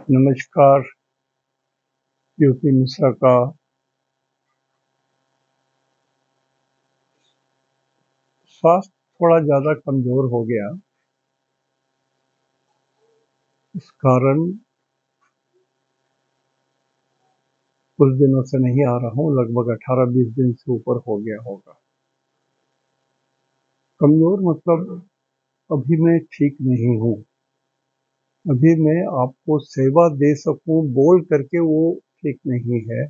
नमस्कार। यूपी मिश्रा का स्वास्थ्य थोड़ा ज़्यादा कमज़ोर हो गया। इस कारण कुछ दिनों से नहीं आ रहा हूँ, लगभग 18-20 दिन से ऊपर हो गया होगा। कमज़ोर मतलब अभी मैं ठीक नहीं हूँ। अभी मैं आपको सेवा दे सकूँ बोल करके वो ठीक नहीं है।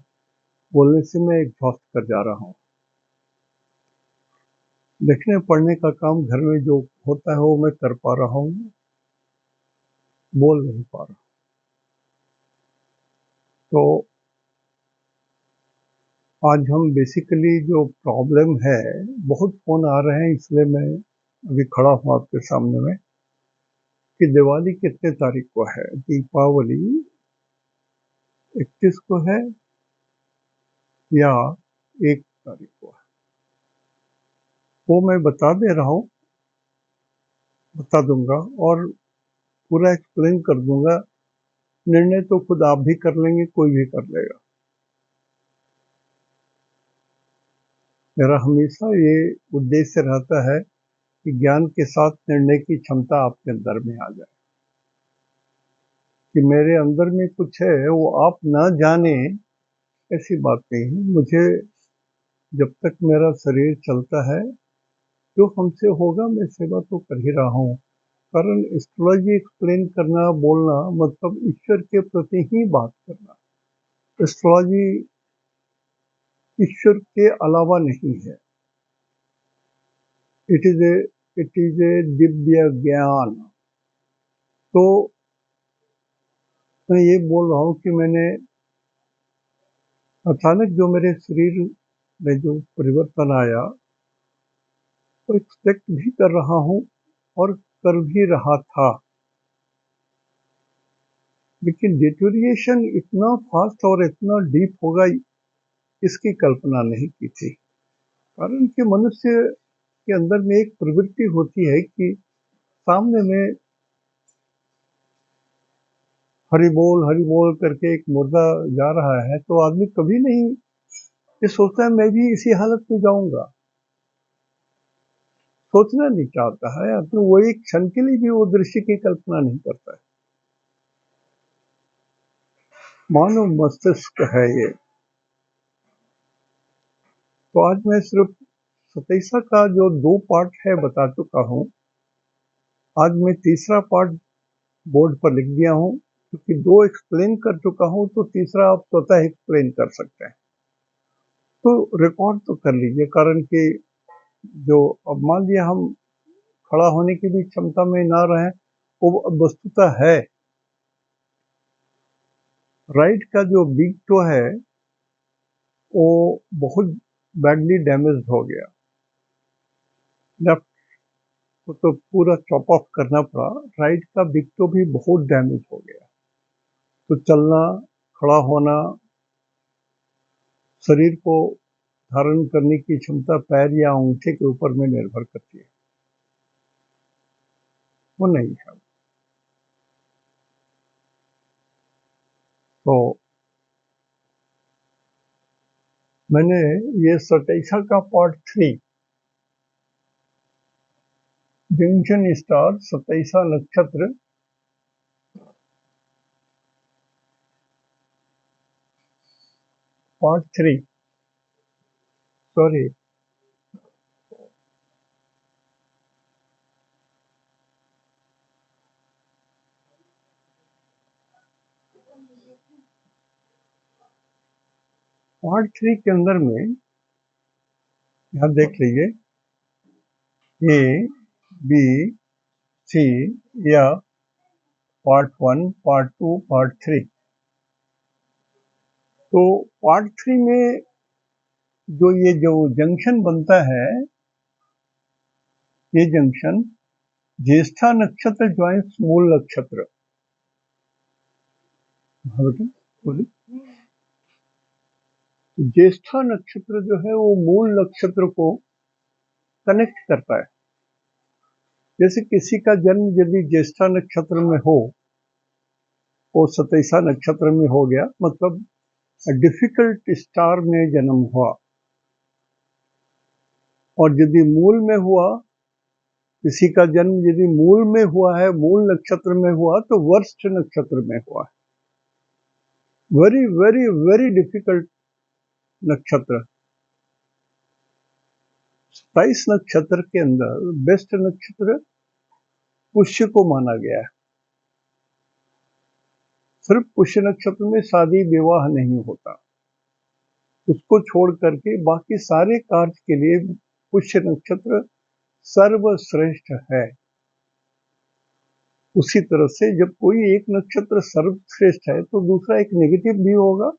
बोलने से मैं एग्जॉस्ट कर जा रहा हूँ। लिखने पढ़ने का काम घर में जो होता है वो मैं कर पा रहा हूँ, बोल नहीं पा रहा। तो आज हम बेसिकली जो प्रॉब्लम है, बहुत फोन आ रहे हैं इसलिए मैं अभी खड़ा हूँ आपके सामने में कि दिवाली कितने तारीख को है। दीपावली 31 को है या 1 तारीख को है, वो मैं बता दे रहा हूँ, बता दूंगा और पूरा एक्सप्लेन कर दूंगा। निर्णय तो खुद आप भी कर लेंगे, कोई भी कर लेगा। मेरा हमेशा ये उद्देश्य रहता है कि ज्ञान के साथ निर्णय की क्षमता आपके अंदर में आ जाए, कि मेरे अंदर में कुछ है वो आप ना जाने, ऐसी बात नहीं है। मुझे जब तक मेरा शरीर चलता है, जो हमसे होगा मैं सेवा तो कर ही रहा हूँ। कारण एस्ट्रोलॉजी एक्सप्लेन करना, बोलना मतलब ईश्वर के प्रति ही बात करना। एस्ट्रोलॉजी ईश्वर के अलावा नहीं है। इट इज ए दिव्य ज्ञान। तो मैं ये बोल रहा हूँ कि मैंने अचानक जो मेरे शरीर में जो परिवर्तन आया, तो एक्सपेक्ट भी कर रहा हूँ और कर भी रहा था, लेकिन डिटोरिएशन इतना फास्ट और इतना डीप होगा इसकी कल्पना नहीं की थी। कारण कि मनुष्य के अंदर में एक प्रवृत्ति होती है कि सामने में हरि बोल करके एक मुर्दा जा रहा है तो आदमी कभी नहीं ये सोचता है मैं भी इसी हालत में जाऊंगा। सोचना नहीं चाहता है, तो वो एक क्षण के लिए भी वो दृश्य की कल्पना नहीं करता है। मानव मस्तिष्क है ये। तो आज मैं सिर्फ सतैसा का जो 2 पार्ट है बता चुका हूँ। आज मैं तीसरा पार्ट बोर्ड पर लिख दिया हूँ, क्योंकि 2 एक्सप्लेन कर चुका हूँ तो तीसरा आप स्वतः एक्सप्लेन कर सकते हैं। तो रिकॉर्ड तो कर लीजिए, कारण कि जो अब मान लिया हम खड़ा होने की भी क्षमता में ना रहे, वो वस्तुतः है। राइट का जो बिग टो है वो बहुत बैडली डैमेज्ड हो गया। लेफ्ट को तो पूरा चॉप ऑफ करना पड़ा, राइट का बिग टो भी बहुत डैमेज हो गया। तो चलना, खड़ा होना, शरीर को धारण करने की क्षमता पैर या अंगूठे के ऊपर में निर्भर करती है, वो नहीं है। तो मैंने ये सतैसा का पार्ट 3 जंक्शन स्टार सतैसा नक्षत्र पार्ट 3, सॉरी पार्ट 3 के अंदर में यहाँ देख लीजिए ए बी सी या पार्ट 1, पार्ट 2, पार्ट 3। तो पार्ट 3 में जो जंक्शन बनता है, ये जंक्शन ज्येष्ठा नक्षत्र ज्वाइंस मूल नक्षत्र। हाँ बेटा बोलिए। ज्येष्ठा नक्षत्र जो है वो मूल नक्षत्र को कनेक्ट करता है। जैसे किसी का जन्म यदि ज्येष्ठा नक्षत्र में हो वो 27 नक्षत्र में हो गया, मतलब डिफिकल्ट स्टार में जन्म हुआ। और यदि मूल में हुआ, किसी का जन्म यदि मूल में हुआ है, मूल नक्षत्र में हुआ, तो वर्स्ट नक्षत्र में हुआ है। वेरी वेरी वेरी डिफिकल्ट नक्षत्र। 27 नक्षत्र के अंदर बेस्ट नक्षत्र पुष्य को माना गया है। सिर्फ पुष्य नक्षत्र में शादी विवाह नहीं होता, उसको छोड़ करके बाकी सारे कार्य के लिए पुष्य नक्षत्र सर्वश्रेष्ठ है। उसी तरह से जब कोई एक नक्षत्र सर्वश्रेष्ठ है तो दूसरा एक नेगेटिव भी होगा।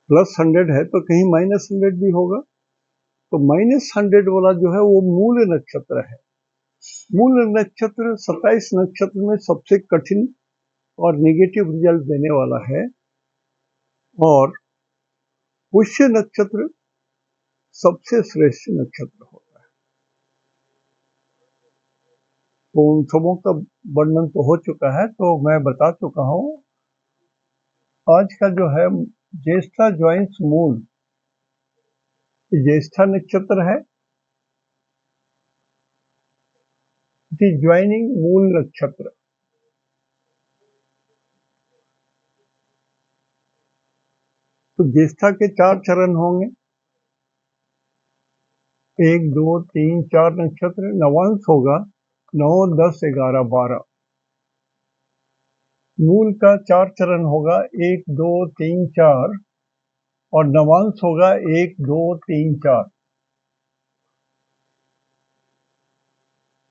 +100 है तो कहीं -100 भी होगा। तो -100 वाला जो है वो मूल नक्षत्र है। मूल नक्षत्र 27 नक्षत्र में सबसे कठिन और नेगेटिव रिजल्ट देने वाला है, और पुष्य नक्षत्र सबसे श्रेष्ठ नक्षत्र होता है। तो उन सबों का वर्णन तो हो चुका है, तो मैं बता चुका हूं। आज का जो है ज्येष्ठा ज्वाइंस मूल, ज्येष्ठा नक्षत्र है, ज्वाइनिंग मूल नक्षत्र। तो ज्येष्ठा के 4 चरण होंगे, 1 2 3 4 नक्षत्र। नवांश होगा 9 10 11 12। मूल का 4 चरण होगा, 1 2 3 4, और नवांश होगा 1 2 3 4।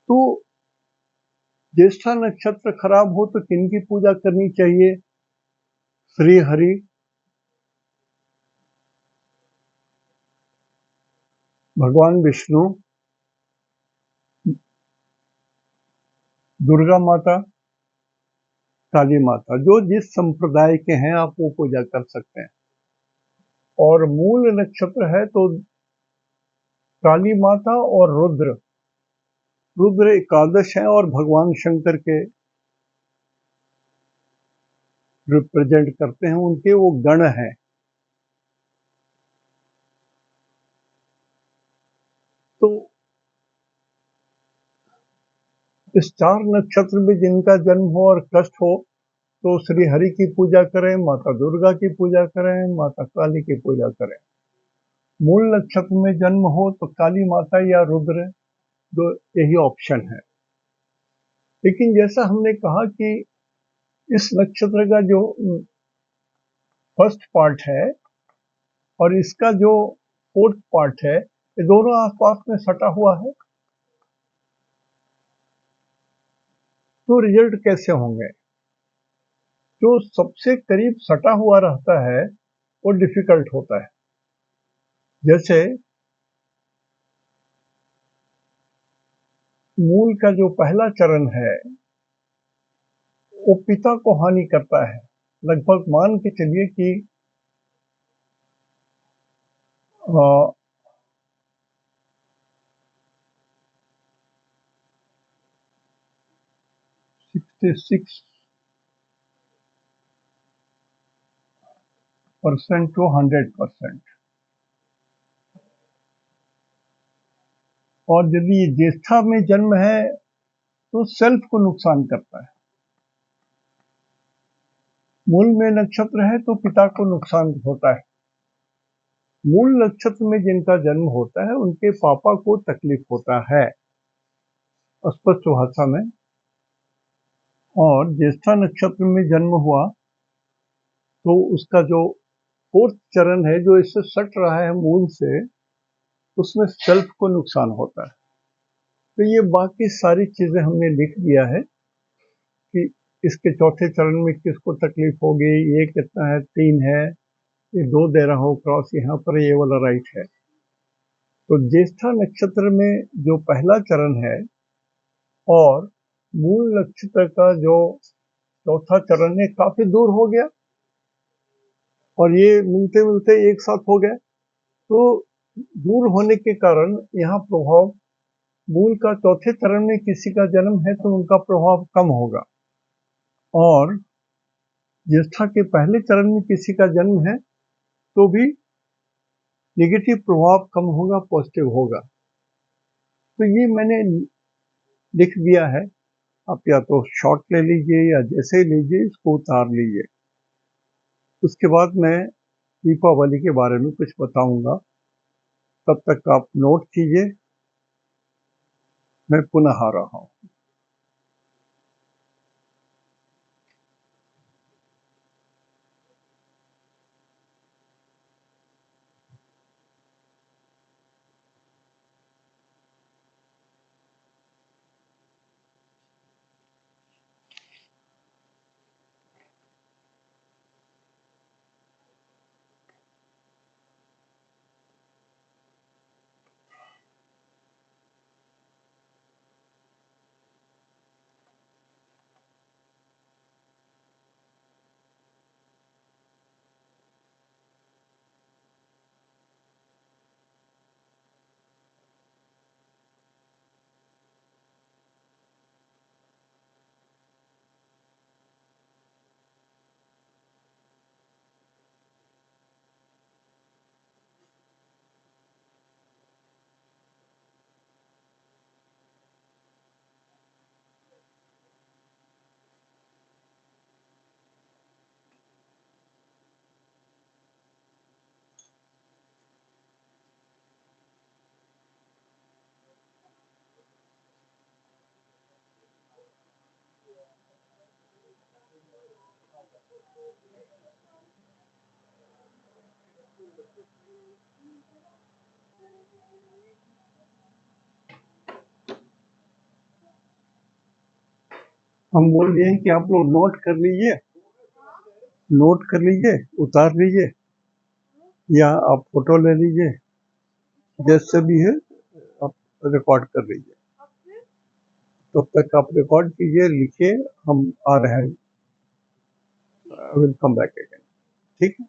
तो ज्येष्ठा नक्षत्र खराब हो तो किनकी पूजा करनी चाहिए? श्री हरि, भगवान विष्णु, दुर्गा माता, काली माता। जो जिस संप्रदाय के हैं आप वो पूजा कर सकते हैं। और मूल नक्षत्र है तो काली माता और रुद्र। रुद्र एकादश हैं और भगवान शंकर के रिप्रेजेंट करते हैं, उनके वो गण हैं। तो इस 4 नक्षत्र में जिनका जन्म हो और कष्ट हो तो श्री हरि की पूजा करें, माता दुर्गा की पूजा करें, माता काली की पूजा करें। मूल नक्षत्र में जन्म हो तो काली माता या रुद्र, दो यही ऑप्शन है। लेकिन जैसा हमने कहा कि इस नक्षत्र का जो फर्स्ट पार्ट है और इसका जो फोर्थ पार्ट है, ये दोनों आसपास में सटा हुआ है, तो रिजल्ट कैसे होंगे? जो सबसे करीब सटा हुआ रहता है वो डिफिकल्ट होता है। जैसे मूल का जो पहला चरण है वो पिता को हानि करता है। लगभग मान के चलिए कि 66% टू 100%। और यदि ज्येष्ठा में जन्म है तो सेल्फ को नुकसान करता है। मूल में नक्षत्र है तो पिता को नुकसान होता है। मूल नक्षत्र में जिनका जन्म होता है उनके पापा को तकलीफ होता है, स्पष्ट भाषा में। और ज्येष्ठा नक्षत्र में जन्म हुआ तो उसका जो फोर्थ चरण है जो इससे सट रहा है मूल से, उसमें सेल्फ को नुकसान होता है। तो ये बाकी सारी चीजें हमने लिख दिया है कि इसके चौथे चरण में किसको तकलीफ होगी, ये कितना है, 3 है, ये 2 दे रहा हो क्रॉस यहाँ पर, ये वाला राइट है। तो ज्येष्ठा नक्षत्र में जो पहला चरण है और मूल नक्षत्र का जो चौथा चरण है काफी दूर हो गया, और ये मिलते मिलते एक साथ हो गए। तो दूर होने के कारण यहाँ प्रभाव मूल का चौथे चरण में किसी का जन्म है तो उनका प्रभाव कम होगा, और ज्येष्ठा के पहले चरण में किसी का जन्म है तो भी नेगेटिव प्रभाव कम होगा, पॉजिटिव होगा। तो ये मैंने लिख दिया है, आप या तो शॉर्ट ले लीजिए या जैसे ही लीजिए इसको उतार लीजिए। उसके बाद मैं दीपावली के बारे में कुछ बताऊंगा, तब तक आप नोट कीजिए। मैं पुनः आ रहा हूँ। हम बोल रहे हैं कि आप लोग नोट कर लीजिए, नोट कर लीजिए, उतार लीजिए, या आप फोटो ले लीजिए, जैसे भी है आप रिकॉर्ड कर लीजिए। तब तक आप रिकॉर्ड कीजिए, लिखिए, हम आ रहे हैं, विल कम बैक अगेन। ठीक है।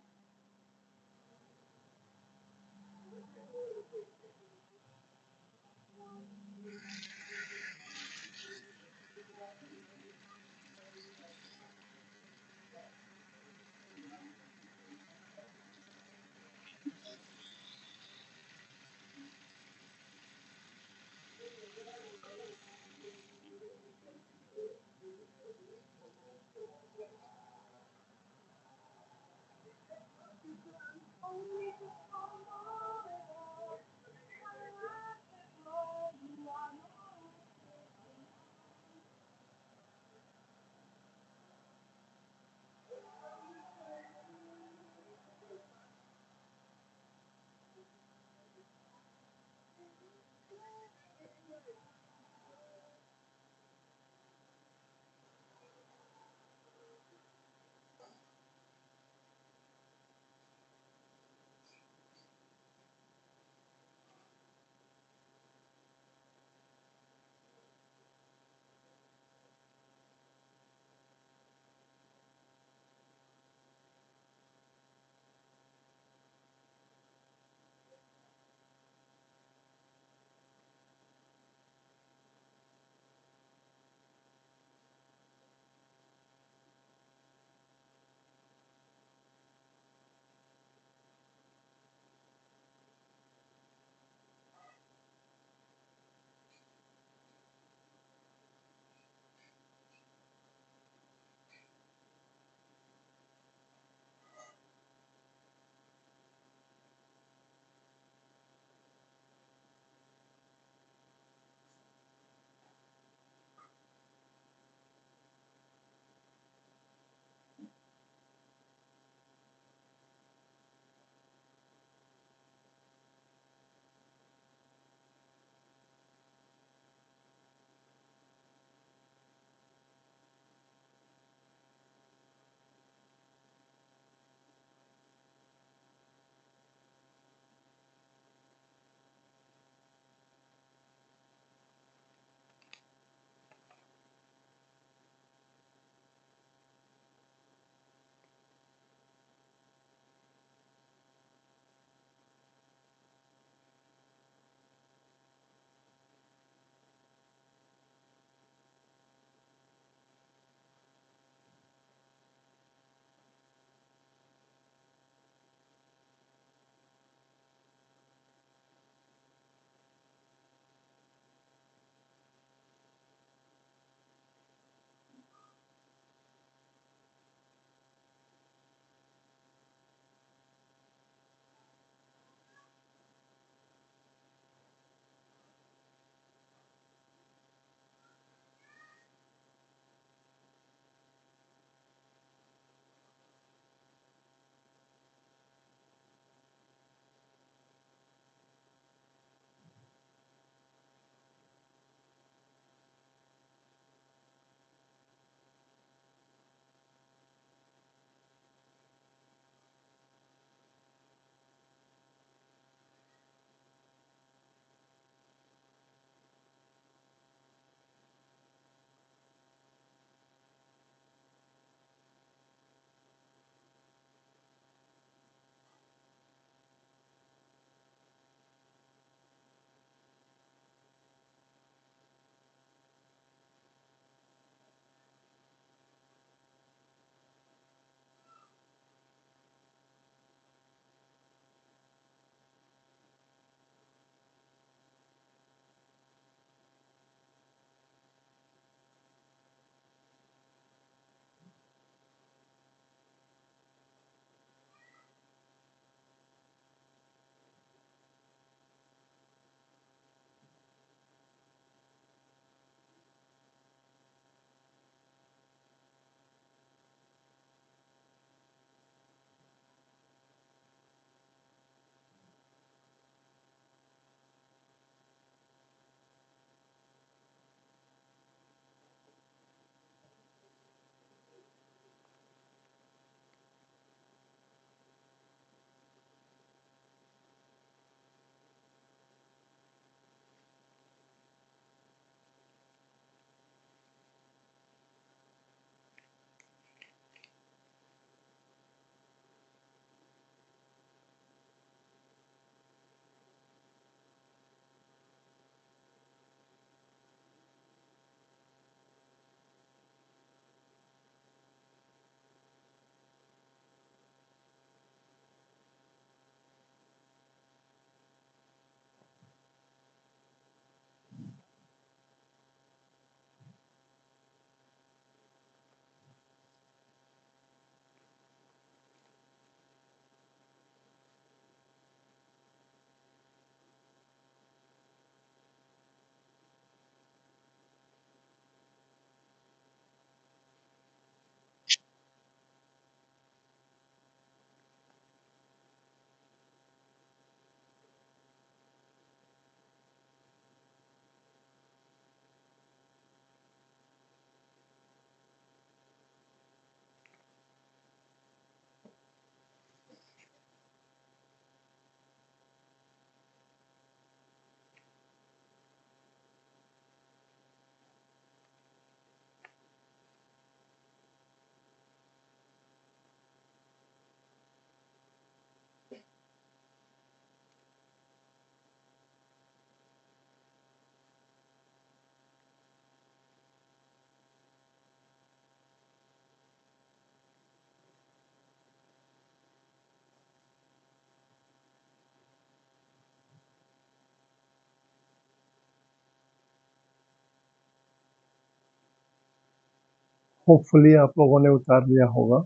होपफुली आप लोगों ने उतार लिया होगा।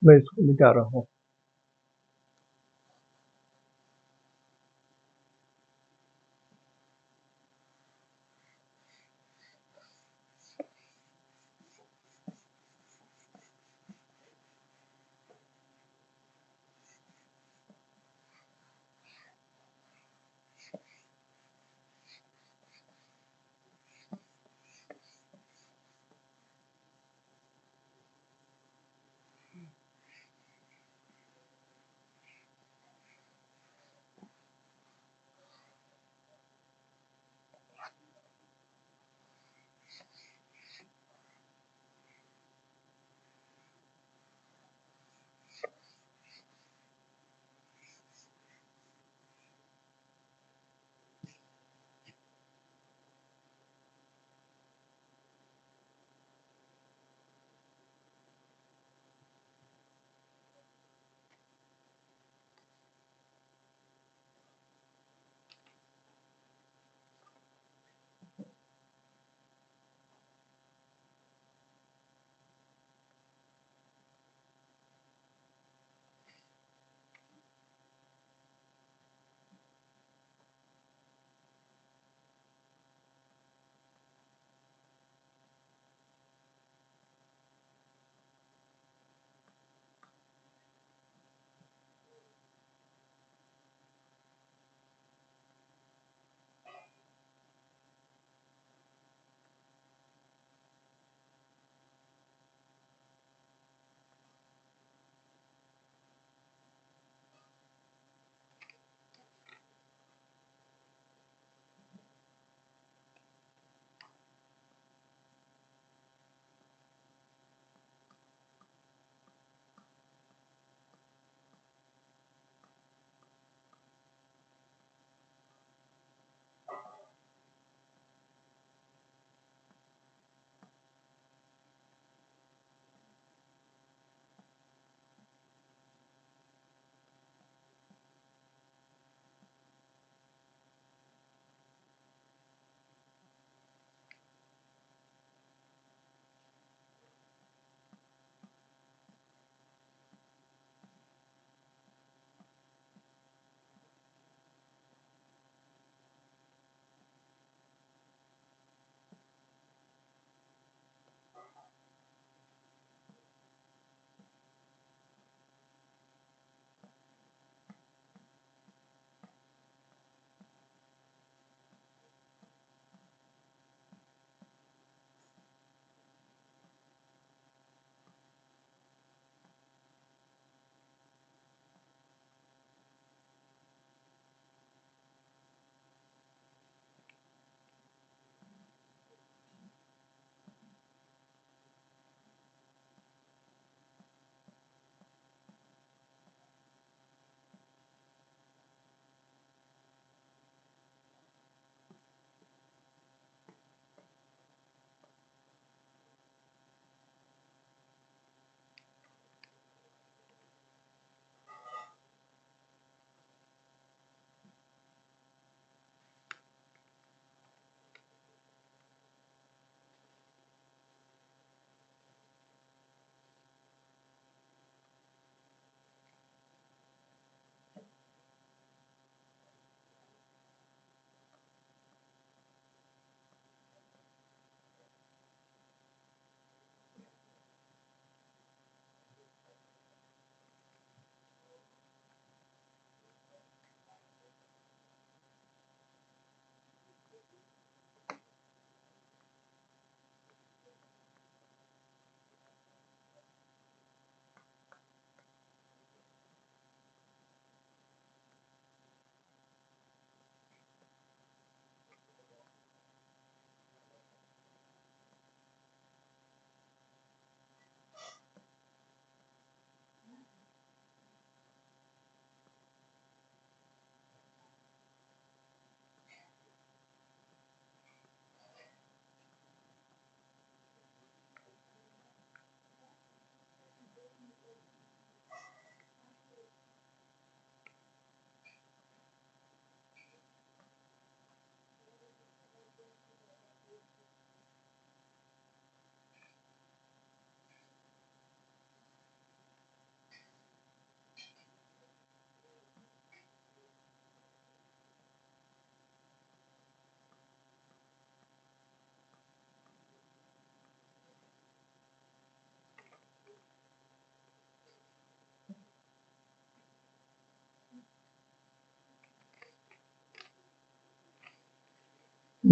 मैं इसको मिटा रहा हूँ।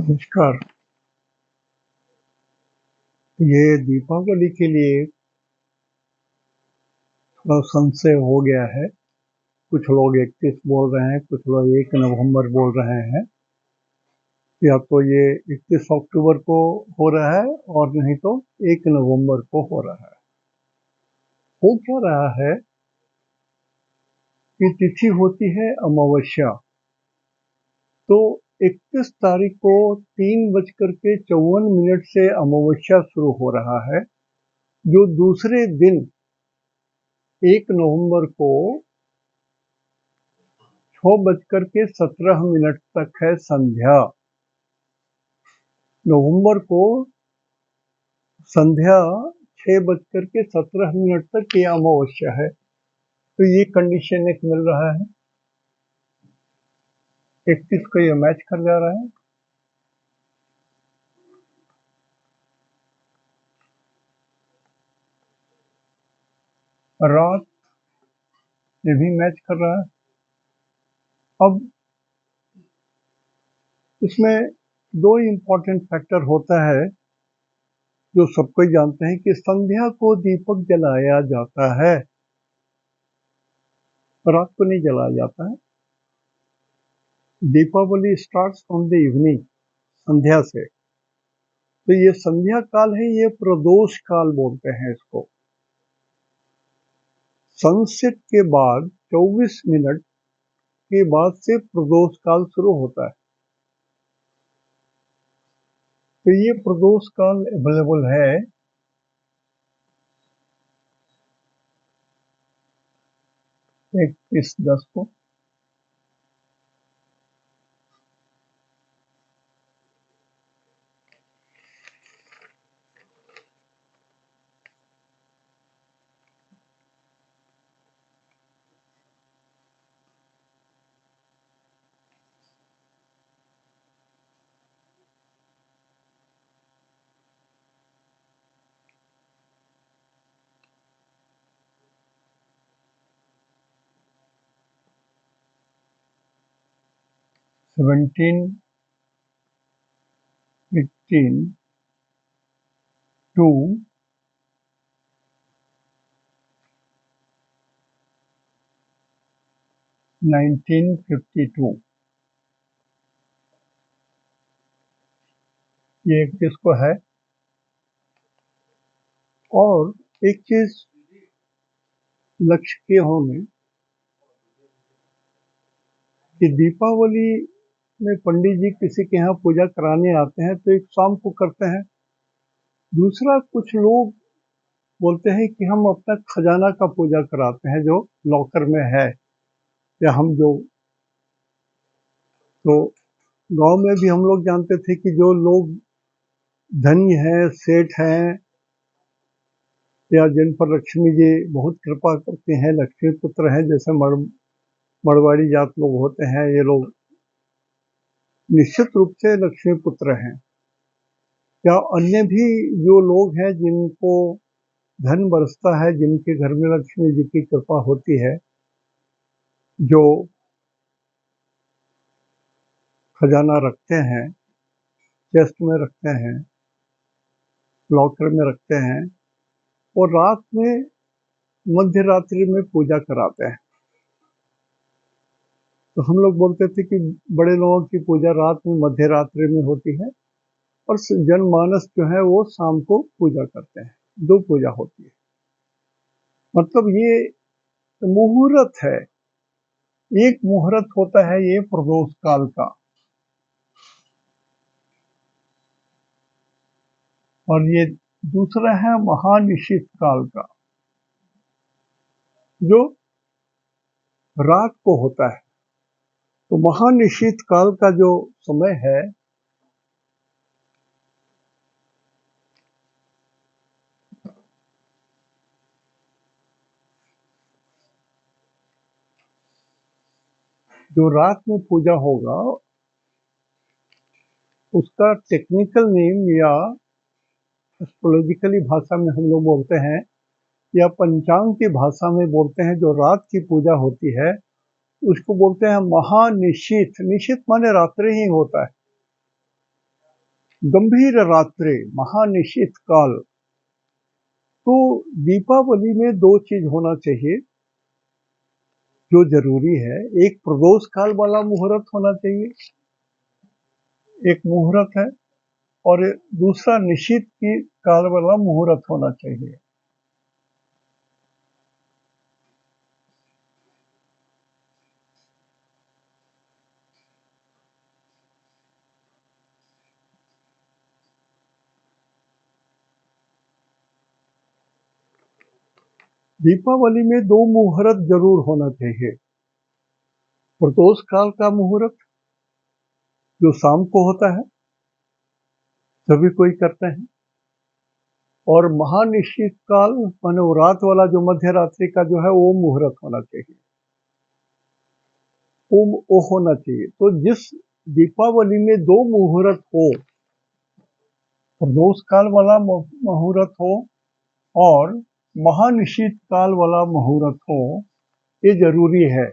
नमस्कार। ये दीपावली के लिए थोड़ा संशय हो गया है। कुछ लोग 31 बोल रहे हैं, कुछ लोग 1 नवंबर बोल रहे हैं। या तो ये 31 अक्टूबर को हो रहा है और नहीं तो 1 नवंबर को हो रहा है। हो क्या रहा है कि तिथि होती है अमावस्या, तो 31 तारीख को 3:54 से अमावस्या शुरू हो रहा है, जो दूसरे दिन 1 नवंबर को 6:17 तक है संध्या। नवंबर को संध्या 6:17 तक ये अमावस्या है। तो ये कंडीशन एक मिल रहा है। 31 को ये मैच कर जा रहा है। रात ये भी मैच कर रहा है। अब इसमें 2 इम्पोर्टेंट फैक्टर होता है जो सबको ही जानते हैं कि संध्या को दीपक जलाया जाता है, रात को नहीं जलाया जाता है। Deepavali starts from the evening, संध्या से। तो ये संध्या काल है, ये प्रदोष काल बोलते हैं इसको। सनसेट के बाद 24 मिनट के बाद से प्रदोष काल शुरू होता है। तो ये प्रदोष काल अवेलेबल है 31/10 को। सेवनटीन 18 टू 1952 ये 31 को है। और एक चीज लक्ष्य के होंगे कि दीपावली में पंडित जी किसी के यहाँ पूजा कराने आते हैं तो एक शाम को करते हैं। दूसरा, कुछ लोग बोलते हैं कि हम अपना खजाना का पूजा कराते हैं जो लॉकर में है, या हम जो, तो गांव में भी हम लोग जानते थे कि जो लोग धनी हैं, सेठ हैं, या जिन पर लक्ष्मी जी बहुत कृपा करते हैं, लक्ष्मी पुत्र हैं, जैसे मरवाड़ी जात लोग होते हैं, ये लोग निश्चित रूप से लक्ष्मी पुत्र हैं। या अन्य भी जो लोग हैं जिनको धन बरसता है, जिनके घर में लक्ष्मी जी की कृपा होती है, जो खजाना रखते हैं, चेस्ट में रखते हैं, लॉकर में रखते हैं, और रात में मध्य रात्रि में पूजा कराते हैं। तो हम लोग बोलते थे कि बड़े लोगों की पूजा रात में मध्य रात्रि में होती है, और जनमानस जो है वो शाम को पूजा करते हैं। 2 पूजा होती है। मतलब ये मुहूर्त है, एक मुहूर्त होता है ये प्रदोष काल का। और ये दूसरा है महानिशीत काल का, जो रात को होता है। तो महानिशीत काल का जो समय है, जो रात में पूजा होगा, उसका टेक्निकल नेम या एस्ट्रोलॉजिकली भाषा में हम लोग बोलते हैं, या पंचांग की भाषा में बोलते हैं, जो रात की पूजा होती है उसको बोलते हैं महानिशीत। निशीत माने रात्रि ही होता है। गंभीर रात्रि महानिशीत काल। तो दीपावली में दो चीज होना चाहिए जो जरूरी है। एक प्रदोष काल वाला मुहूर्त होना चाहिए, एक मुहूर्त है, और दूसरा निशीत की काल वाला मुहूर्त होना चाहिए। दीपावली में दो मुहूर्त जरूर होना चाहिए। प्रदोष काल का मुहूर्त जो शाम को होता है, सभी कोई करते हैं, और महानिशीत काल माने वो रात वाला जो मध्य रात्रि का जो है वो मुहूर्त होना चाहिए, वो होना चाहिए। तो जिस दीपावली में दो मुहूर्त हो, प्रदोष काल वाला मुहूर्त हो और महानिशीत काल वाला मुहूर्त हो, ये जरूरी है।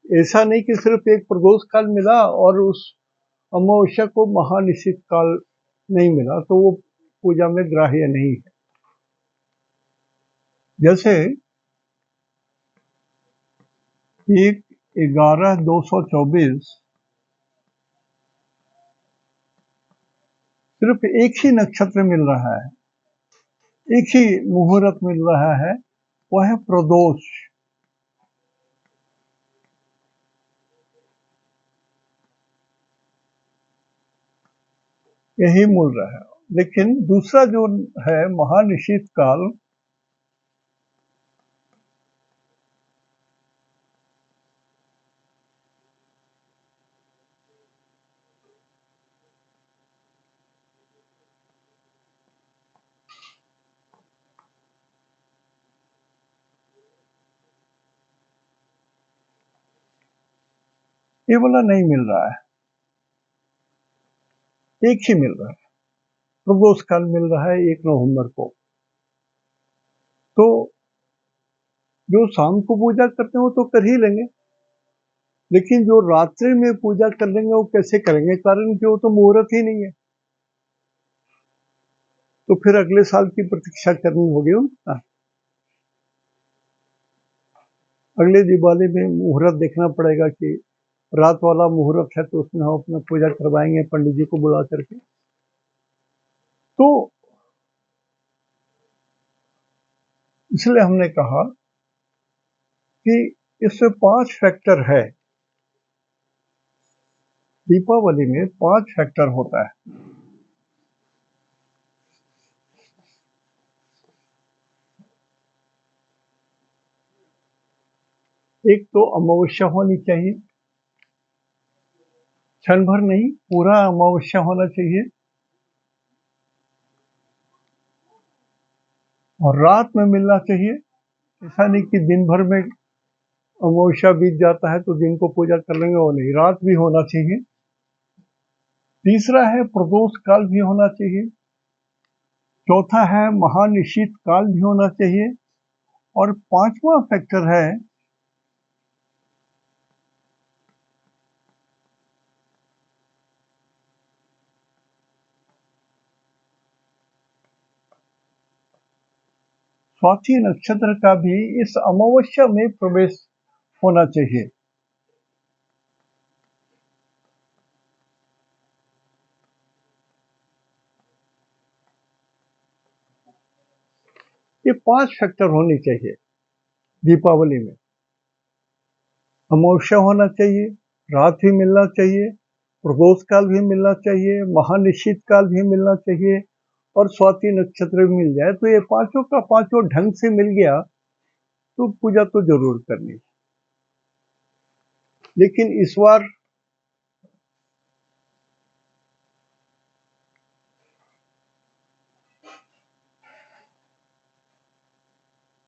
ऐसा नहीं कि सिर्फ एक प्रदोष काल मिला और उस अमावस्या को महानिशीत काल नहीं मिला तो वो पूजा में ग्राह्य नहीं है। जैसे 1/11/224 सिर्फ एक ही नक्षत्र मिल रहा है, एक ही मुहूर्त मिल रहा है, वह है प्रदोष। यही मिल रहा है। लेकिन दूसरा जो है महानिशीत काल, ये वाला नहीं मिल रहा है, एक ही मिल रहा है। प्रदोष काल मिल रहा है 1 नवंबर को। तो जो शाम को पूजा करते हैं वो तो कर ही लेंगे, लेकिन जो रात्रि में पूजा कर लेंगे वो कैसे करेंगे? कारण कि वो तो मुहूर्त ही नहीं है, तो फिर अगले साल की प्रतीक्षा करनी होगी उनका। अगले दिवाली में मुहूर्त देखना पड़ेगा कि रात वाला मुहूर्त है तो उसमें हम अपना पूजा करवाएंगे पंडित जी को बुला करके। तो इसलिए हमने कहा कि इसमें 5 फैक्टर है। दीपावली में 5 फैक्टर होता है। एक तो अमावस्या होनी चाहिए, क्षण भर नहीं, पूरा अमावस्या होना चाहिए, और रात में मिलना चाहिए। ऐसा नहीं कि दिन भर में अमावस्या बीत जाता है तो दिन को पूजा कर लेंगे, वो नहीं, रात भी होना चाहिए। तीसरा है प्रदोष काल भी होना चाहिए। चौथा है महानिशीत काल भी होना चाहिए। और पांचवा फैक्टर है स्वाति नक्षत्र का भी इस अमावस्या में प्रवेश होना चाहिए। ये 5 फैक्टर होने चाहिए दीपावली में। अमावस्या होना चाहिए, रात भी मिलना चाहिए, प्रदोष काल भी मिलना चाहिए, महानिशीत काल भी मिलना चाहिए, और स्वाति नक्षत्र भी मिल जाए तो ये पांचों का पांचों ढंग से मिल गया तो पूजा तो जरूर करनी है। लेकिन इस बार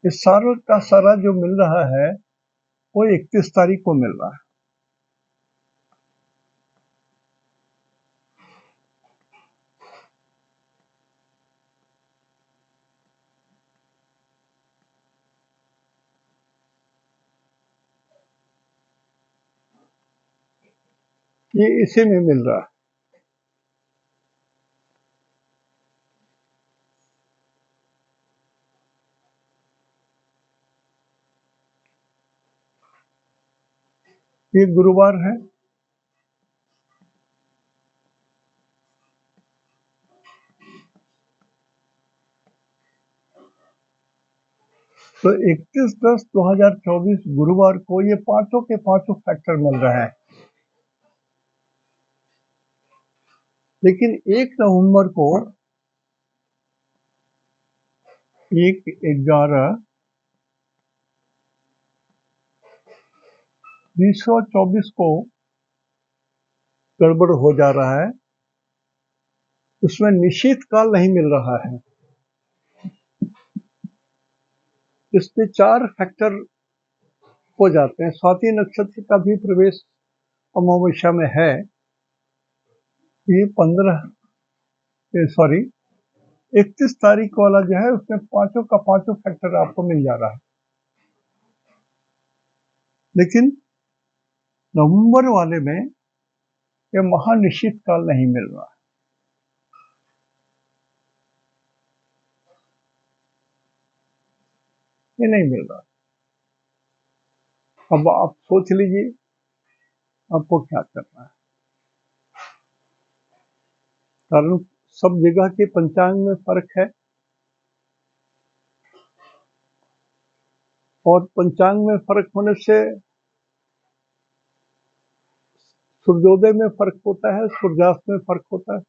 इस सारा का सारा जो मिल रहा है वो 31 तारीख को मिल रहा है। ये इसी में मिल रहा है। ये गुरुवार है। तो 31/10/2024 गुरुवार को ये पांचों के पांचों फैक्टर मिल रहे हैं। लेकिन 1 नवंबर को 1/11/2024 को गड़बड़ हो जा रहा है। उसमें निश्चित काल नहीं मिल रहा है। इसमें 4 फैक्टर हो जाते हैं। स्वाति नक्षत्र का भी प्रवेश अमावस्या में है। ये 31 तारीख वाला जो है उसमें पांचों का पांचों फैक्टर आपको मिल जा रहा है। लेकिन नवंबर वाले में ये महानिश्चित काल नहीं मिल रहा है। ये नहीं मिल रहा। अब आप सोच लीजिए आपको क्या करना है। कारण सब जगह के पंचांग में फर्क है और पंचांग में फर्क होने से सूर्योदय में फर्क होता है, सूर्यास्त में फर्क होता है।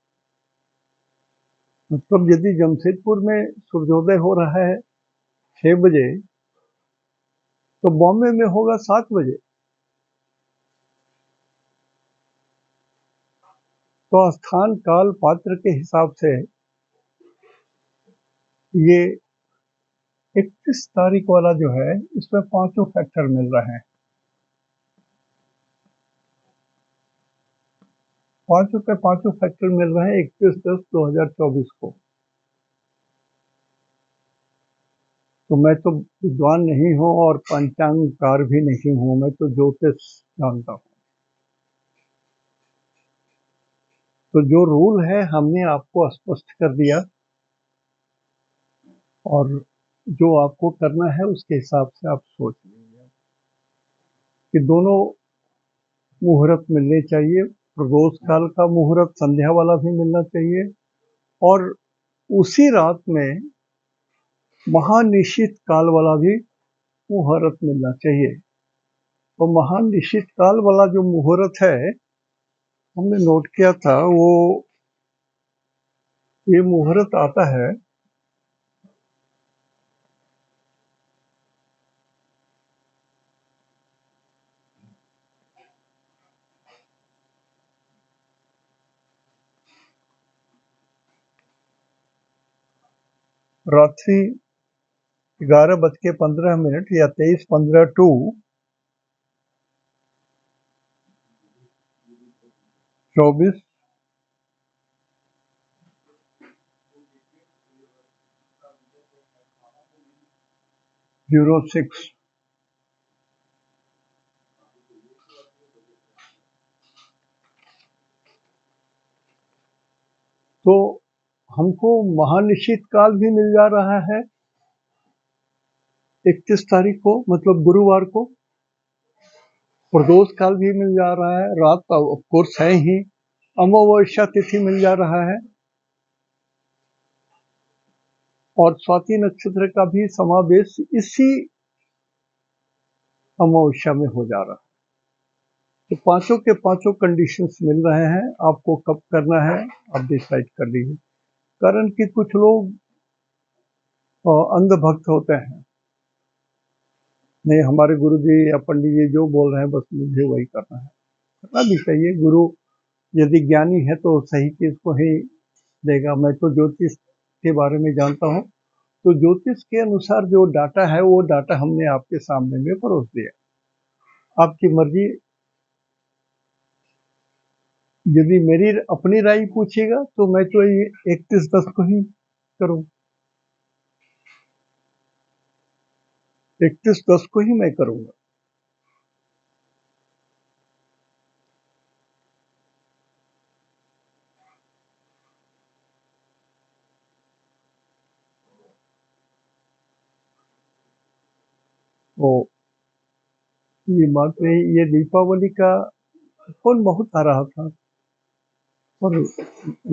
मतलब यदि जमशेदपुर में सूर्योदय हो रहा है 6 बजे तो बॉम्बे में होगा 7 बजे। तो स्थान काल पात्र के हिसाब से ये 31 तारीख वाला जो है इसमें पांचों फैक्टर मिल रहे हैं। पांचों के पांचों फैक्टर मिल रहे हैं 31/10/2024 को। तो मैं तो विद्वान नहीं हूँ और पंचांगकार भी नहीं हूँ, मैं तो ज्योतिष जानता हूँ। तो जो रूल है हमने आपको स्पष्ट कर दिया और जो आपको करना है उसके हिसाब से आप सोच लीजिए कि दोनों मुहूर्त मिलने चाहिए। प्रदोष काल का मुहूर्त संध्या वाला भी मिलना चाहिए और उसी रात में महानिश्चित काल वाला भी मुहूर्त मिलना चाहिए। तो महानिश्चित काल वाला जो मुहूर्त है हमने नोट किया था वो ये मुहूर्त आता है रात्रि 11:15 या 23:15 टू 24:06। तो हमको महानिश्चित काल भी मिल जा रहा है 31 तारीख को, मतलब गुरुवार को। प्रदोष काल भी मिल जा रहा है, रात का ऑफ कोर्स है ही। अमावस्या तिथि मिल जा रहा है और स्वाति नक्षत्र का भी समावेश इसी अमावस्या में हो जा रहा है। तो पांचों के पांचों कंडीशंस मिल रहे हैं। आपको कब करना है आप डिसाइड कर लीजिए। कारण कि कुछ लोग अंध भक्त होते हैं, नहीं हमारे गुरु जी या पंडित जी जो बोल रहे हैं बस मुझे वही करना है। करना भी चाहिए। गुरु यदि ज्ञानी है तो सही चीज को ही देगा। मैं तो ज्योतिष के बारे में जानता हूँ, तो ज्योतिष के अनुसार जो डाटा है वो डाटा हमने आपके सामने में परोस दिया। आपकी मर्जी। यदि मेरी अपनी राय पूछेगा तो मैं तो ये 31/10 को ही करूँ, 31/10 को ही मैं करूंगा। तो ये बात रही, ये दीपावली का फोन बहुत आ रहा था और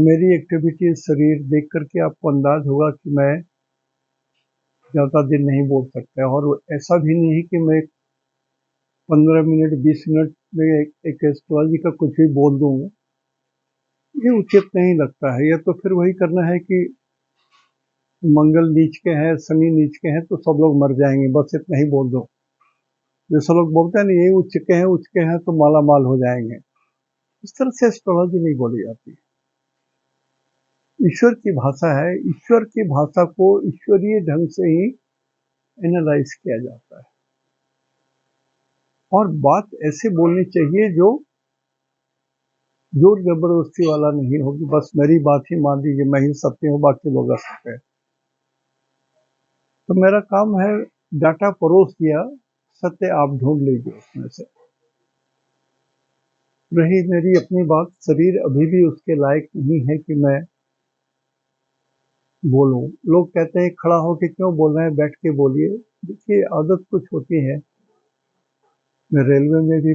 मेरी एक्टिविटी शरीर देख करके आपको अंदाज होगा कि मैं ज़्यादा दिन नहीं बोल सकता और ऐसा भी नहीं कि मैं 15 मिनट 20 मिनट में एक एस्ट्रोलॉजी का कुछ भी बोल दूँ, ये उचित नहीं लगता है। ये तो फिर वही करना है कि मंगल नीच के हैं, शनि नीच के हैं तो सब लोग मर जाएंगे, बस इतना ही बोल दो। जैसे लोग बोलते हैं ना, ये उच्च के हैं तो माला माल हो जाएंगे, इस तरह से एस्ट्रोलॉजी नहीं बोली जाती। ईश्वर की भाषा है, ईश्वर की भाषा को ईश्वरीय ढंग से ही एनालाइज किया जाता है और बात ऐसे बोलनी चाहिए जो जोर जबरदस्ती वाला नहीं होगी, बस मेरी बात ही मान लीजिए, मैं ही सत्य हूँ बाकी लोग असत्य है। तो मेरा काम है डाटा परोस दिया, सत्य आप ढूंढ लीजिए उसमें से। रही मेरी अपनी बात, शरीर अभी भी उसके लायक नहीं है कि मैं बोलूं। लोग कहते हैं खड़ा होके क्यों बोल रहे हैं, बैठ के बोलिए। देखिए आदत कुछ होती है। मैं रेलवे में भी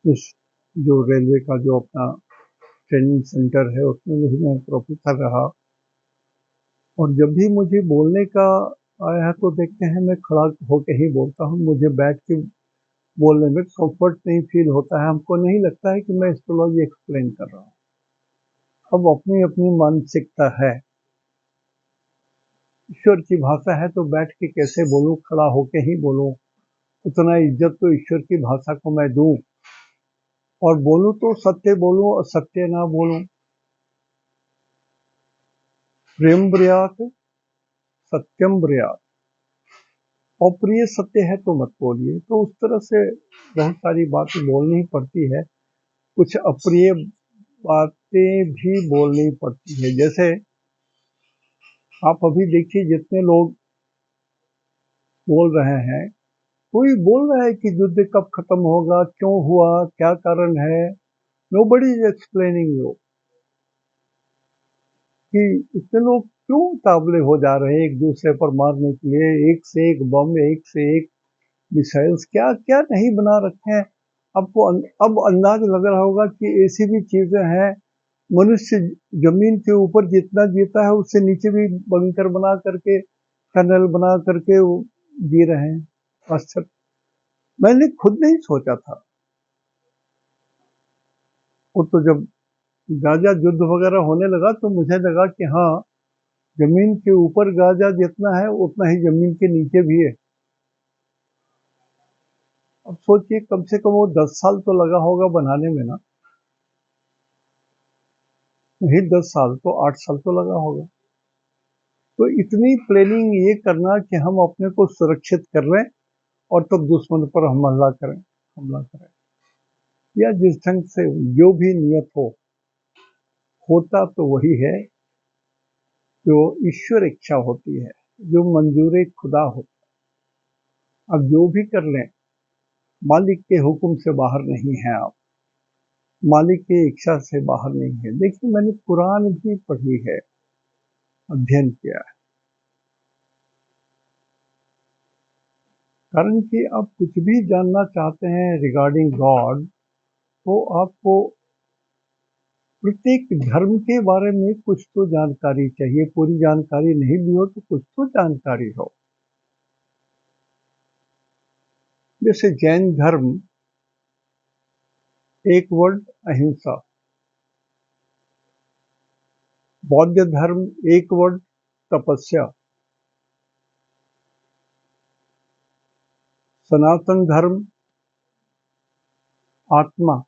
इस जो रेलवे का जो अपना ट्रेनिंग सेंटर है उसमें भी मैं प्रोफेसर रहा और जब भी मुझे बोलने का आया है तो देखते हैं मैं खड़ा होके ही बोलता हूँ। मुझे बैठ के बोलने में कंफर्ट नहीं फील होता है, हमको नहीं लगता है कि मैं एस्ट्रोलॉजी एक्सप्लेन कर रहा हूँ। अब अपनी अपनी मानसिकता है। ईश्वर की भाषा है तो बैठ के कैसे बोलूं, खड़ा होके ही बोलूं, उतना इज्जत तो ईश्वर की भाषा को मैं दूं और बोलूं तो सत्य बोलूं और सत्य ना बोलूं। प्रेम ब्रियात सत्यम ब्रियात, अप्रिय सत्य है तो मत बोलिए। तो उस तरह से बहुत सारी बातें बोलनी पड़ती है, कुछ अप्रिय बातें भी बोलनी पड़ती है। जैसे आप अभी देखिए जितने लोग बोल रहे हैं, कोई बोल रहा है कि युद्ध कब खत्म होगा, क्यों हुआ, क्या कारण है, नोबडी इज एक्सप्लेनिंग यू कि इतने लोग क्यों ताबले हो जा रहे हैं एक दूसरे पर मारने के लिए, एक से एक बम, एक से एक मिसाइल्स, क्या क्या नहीं बना रखे हैं। आपको अब अंदाज लग रहा होगा कि ऐसी भी चीजें हैं। मनुष्य जमीन के ऊपर जितना जीता है उससे नीचे भी बंकर बना करके, टनल बना करके वो जी रहे हैं। आश्चर्य, मैंने खुद नहीं सोचा था। वो तो जब गाजा युद्ध वगैरह होने लगा तो मुझे लगा कि हाँ, जमीन के ऊपर गाजा जितना है उतना ही जमीन के नीचे भी है। अब सोचिए कम से कम वो 10 साल तो लगा होगा बनाने में ना, नहीं 10 साल तो 8 साल तो लगा होगा। तो इतनी प्लानिंग ये करना कि हम अपने को सुरक्षित कर लें और तब दुश्मन पर हमला करें या जिस ढंग से जो भी नियत हो, होता तो वही है जो ईश्वर इच्छा होती है, जो मंजूर खुदा होता है। अब जो भी कर लें, मालिक के हुक्म से बाहर नहीं है आप, मालिक की इच्छा से बाहर नहीं है। देखिए मैंने कुरान भी पढ़ी है, अध्ययन किया है, कारण कि आप कुछ भी जानना चाहते हैं रिगार्डिंग गॉड तो आपको प्रत्येक धर्म के बारे में कुछ तो जानकारी चाहिए। पूरी जानकारी नहीं भी हो तो कुछ तो जानकारी हो। जैसे जैन धर्म, एक वर्ड अहिंसा, बौद्ध धर्म एक वर्ड तपस्या, सनातन धर्म आत्मा।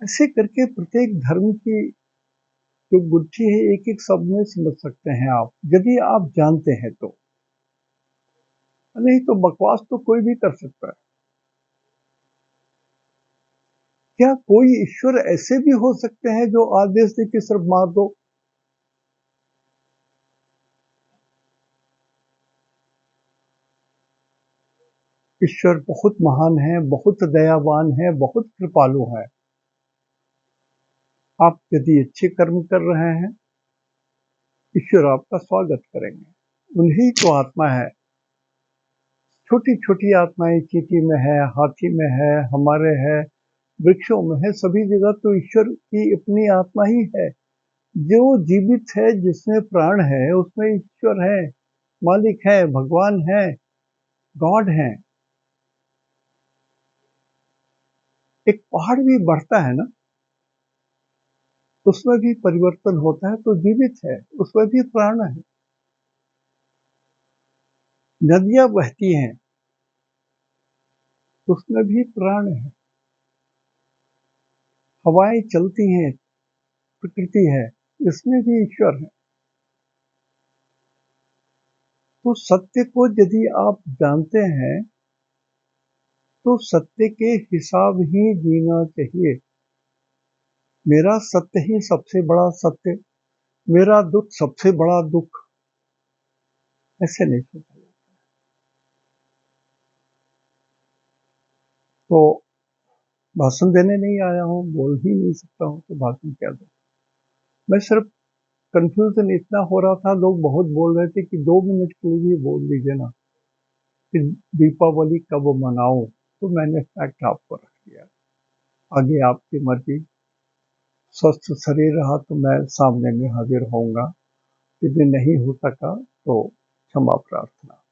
ऐसे करके प्रत्येक धर्म की जो गुत्थी है एक एक शब्द में समझ सकते हैं आप, यदि आप जानते हैं तो। नहीं तो बकवास तो कोई भी कर सकता है। क्या कोई ईश्वर ऐसे भी हो सकते हैं जो आदेश दे के सिर्फ मार दो? ईश्वर बहुत महान है, बहुत दयावान है, बहुत कृपालु है। आप यदि अच्छे कर्म कर रहे हैं, ईश्वर आपका स्वागत करेंगे। उन्हीं तो आत्मा है, छोटी छोटी आत्माएं चींटी में है, हाथी में है, हमारे है, वृक्षों में है, सभी जगह तो ईश्वर की अपनी आत्मा ही है। जो जीवित है, जिसमें प्राण है, उसमें ईश्वर है, मालिक है, भगवान है, गॉड है। एक पहाड़ भी बढ़ता है ना, उसमें भी परिवर्तन होता है, तो जीवित है, उसमें भी प्राण है। नदियां बहती हैं, उसमें भी प्राण है। हवाएं चलती हैं, प्रकृति है, इसमें भी ईश्वर है। तो सत्य को यदि आप जानते हैं, तो सत्य के हिसाब ही जीना चाहिए। मेरा सत्य ही सबसे बड़ा सत्य, मेरा दुख सबसे बड़ा दुख, ऐसे नहीं सोचा। तो भाषण देने नहीं आया हूँ, बोल ही नहीं सकता हूँ, तो भाषण क्या दूँ। मैं सिर्फ कंफ्यूजन इतना हो रहा था, लोग बहुत बोल रहे थे कि 2 मिनट के लिए भी बोल दीजिए ना कि दीपावली कब मनाऊं, तो मैंने फैक्ट आपको रख दिया। आगे आपकी मर्जी। स्वस्थ शरीर रहा तो मैं सामने में हाजिर होऊंगा, यदि नहीं हो सका तो क्षमा प्रार्थना।